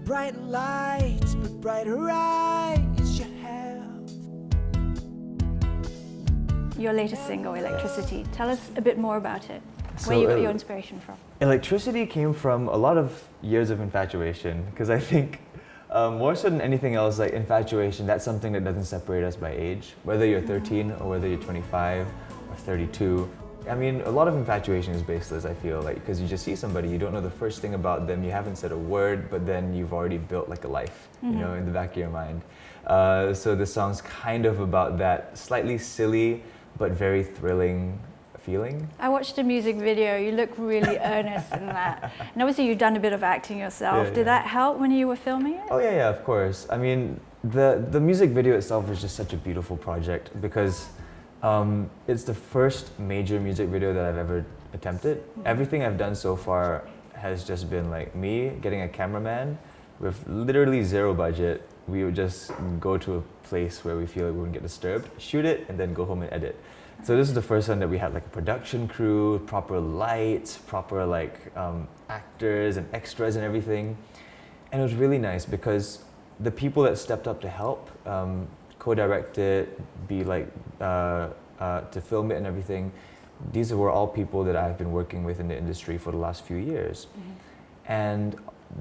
bright lights, but brighter eyes you have. Your latest single, Electricity. Tell us a bit more about it. So, Where you got your inspiration from? Electricity came from a lot of years of infatuation, because I think more so than anything else, like infatuation, that's something that doesn't separate us by age. Whether you're 13 or whether you're 25 or 32. I mean, a lot of infatuation is baseless, I feel, like, because you just see somebody, you don't know the first thing about them, you haven't said a word, but then you've already built like a life, you know, in the back of your mind. So the song's kind of about that slightly silly, but very thrilling feeling. I watched a music video. You look really earnest in that. And obviously you've done a bit of acting yourself. Yeah, Did that help when you were filming it? Oh yeah, of course. I mean, the music video itself is just such a beautiful project because it's the first major music video that I've ever attempted. Everything I've done so far has just been like me getting a cameraman with literally zero budget. We would just go to a place where we feel like we wouldn't get disturbed, shoot it, and then go home and edit. So this is the first time that we had like a production crew, proper lights, proper like actors and extras and everything. And it was really nice because the people that stepped up to help, co-direct it, to film it and everything, these were all people that I've been working with in the industry for the last few years. And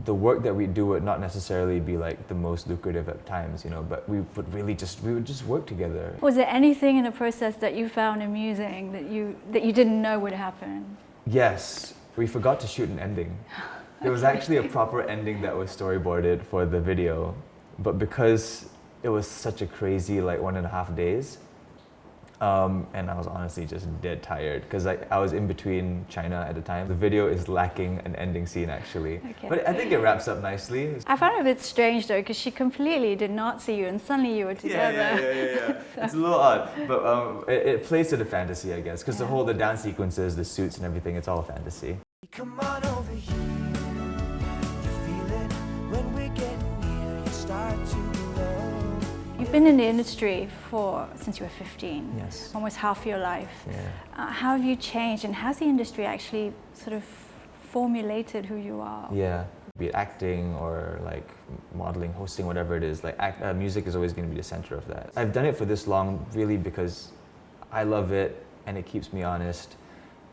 the work that we do would not necessarily be like the most lucrative at times, you know, but we would just work together. Was there anything in the process that you found amusing that you didn't know would happen? Yes, we forgot to shoot an ending. There was actually a proper ending that was storyboarded for the video, but because it was such a crazy like 1.5 days, and I was honestly just dead tired because I was in between China at the time. The video is lacking an ending scene actually, but I think it wraps up nicely. I found it a bit strange though because she completely did not see you and suddenly you were together. Yeah. It's a little odd, but it plays to the fantasy, I guess, because the dance sequences, the suits and everything, it's all fantasy. Come on over here. You feel it when we get near. You start to glow. You've been in the industry since you were 15. Yes. Almost half your life. Yeah. How have you changed and has the industry actually sort of formulated who you are? Yeah. Be it acting or like modeling, hosting, whatever it is, like music is always going to be the center of that. I've done it for this long really because I love it and it keeps me honest.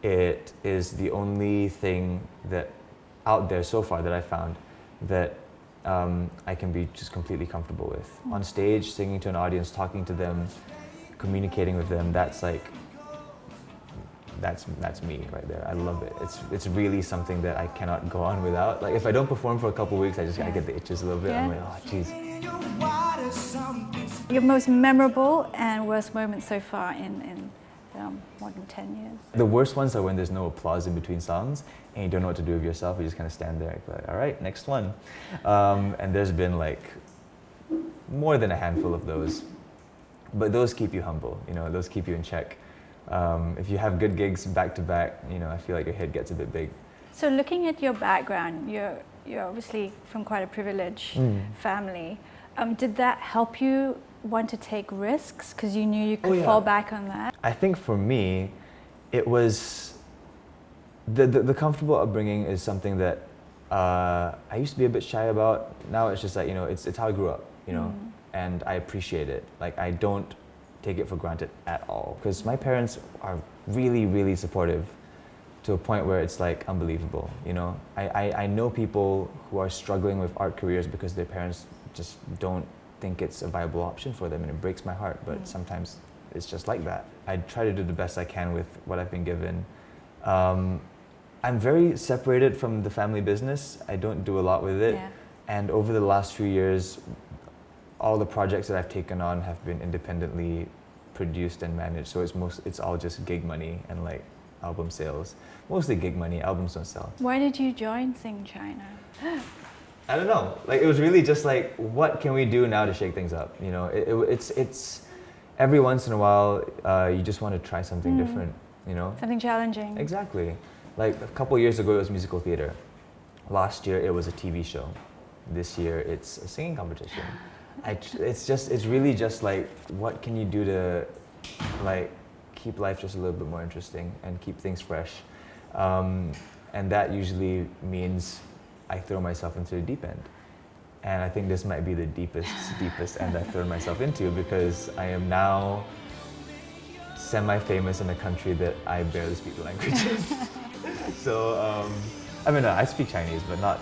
It is the only thing that out there so far that I found that I can be just completely comfortable with. On stage, singing to an audience, talking to them, communicating with them, that's me right there. I love it. It's really something that I cannot go on without. Like if I don't perform for a couple of weeks, I get the itches a little bit. I'm like, oh jeez. Your most memorable and worst moments so far in more than 10 years? The worst ones are when there's no applause in between songs and you don't know what to do with yourself. You just kind of stand there like, all right, next one. And there's been like more than a handful of those. But those keep you humble, you know, those keep you in check. If you have good gigs back to back, you know, I feel like your head gets a bit big. So looking at your background, you're obviously from quite a privileged family. Did that help you want to take risks because you knew you could fall back on that? I think for me, it was the comfortable upbringing is something that I used to be a bit shy about. Now it's just like, you know, it's how I grew up, you know, and I appreciate it. Like I don't take it for granted at all because my parents are really, really supportive to a point where it's like unbelievable, you know. I know people who are struggling with art careers because their parents just don't think it's a viable option for them, and it breaks my heart, but sometimes it's just like that. I try to do the best I can with what I've been given. I'm very separated from the family business. I don't do a lot with it. And over the last few years, all the projects that I've taken on have been independently produced and managed, so it's all just gig money and like album sales. Mostly gig money, albums don't sell. Why did you join Sing China? I don't know. Like it was really just like, what can we do now to shake things up? You know, it's every once in a while you just want to try something different. You know, something challenging. Exactly. Like a couple of years ago, it was musical theater. Last year, it was a TV show. This year, it's a singing competition. It's really just like, what can you do to like keep life just a little bit more interesting and keep things fresh? And that usually means I throw myself into the deep end. And I think this might be the deepest end I've thrown myself into, because I am now semi-famous in a country that I barely speak the language in. So, I mean, I speak Chinese, but not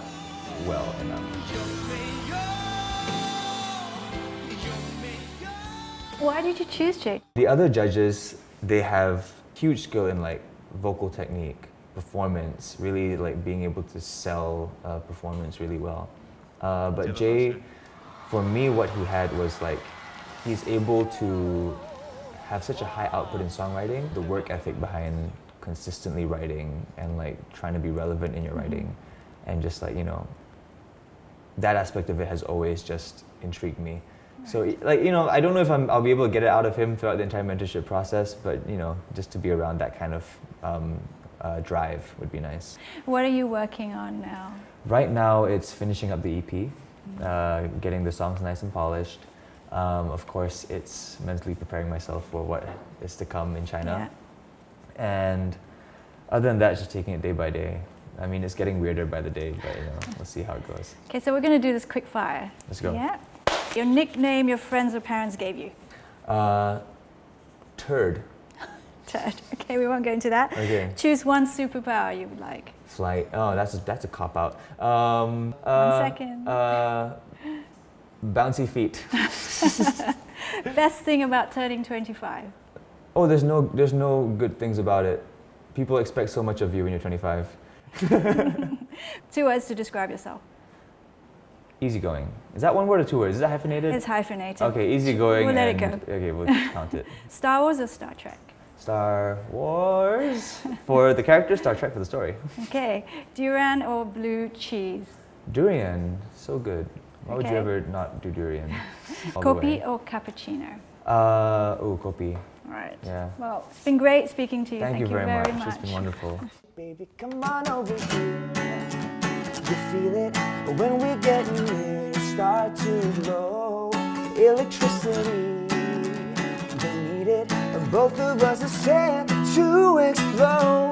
well enough. Why did you choose Jake? The other judges, they have huge skill in like vocal technique, performance, really like being able to sell performance really well. But Jay, for me, what he had was like, he's able to have such a high output in songwriting, the work ethic behind consistently writing and like trying to be relevant in your writing, and just like, you know, that aspect of it has always just intrigued me. So like, you know, I don't know if I'll be able to get it out of him throughout the entire mentorship process, but you know, just to be around that kind of drive would be nice. What are you working on now? Right now it's finishing up the EP, getting the songs nice and polished. Of course, it's mentally preparing myself for what is to come in China. Yeah. And other than that, just taking it day by day. I mean, it's getting weirder by the day, but you know, we'll see how it goes. Okay, so we're going to do this quick fire. Let's go. Yeah. Your nickname your friends or parents gave you? Turd. Turd. Okay, we won't go into that. Okay. Choose one superpower you would like. Flight. Oh, that's a cop out. 1 second. Bouncy feet. Best thing about turning 25? Oh, there's no good things about it. People expect so much of you when you're 25. 2 words to describe yourself. Easygoing. Is that 1 word or 2 words? Is that hyphenated? It's hyphenated. Okay, easygoing. We'll let it go. Okay, we'll count it. Star Wars or Star Trek? Star Wars for the character, Star Trek for the story. Okay, durian or blue cheese? Durian, so good. Why would you Okay. ever not do durian? All the Kopi way. or cappuccino? Kopi. All right. Yeah. Well, it's been great speaking to you. Thank you very much. It's been wonderful. Baby, come on over here. You feel it when we get near. You start to glow. Electricity, we need it. Both of us are set to explode.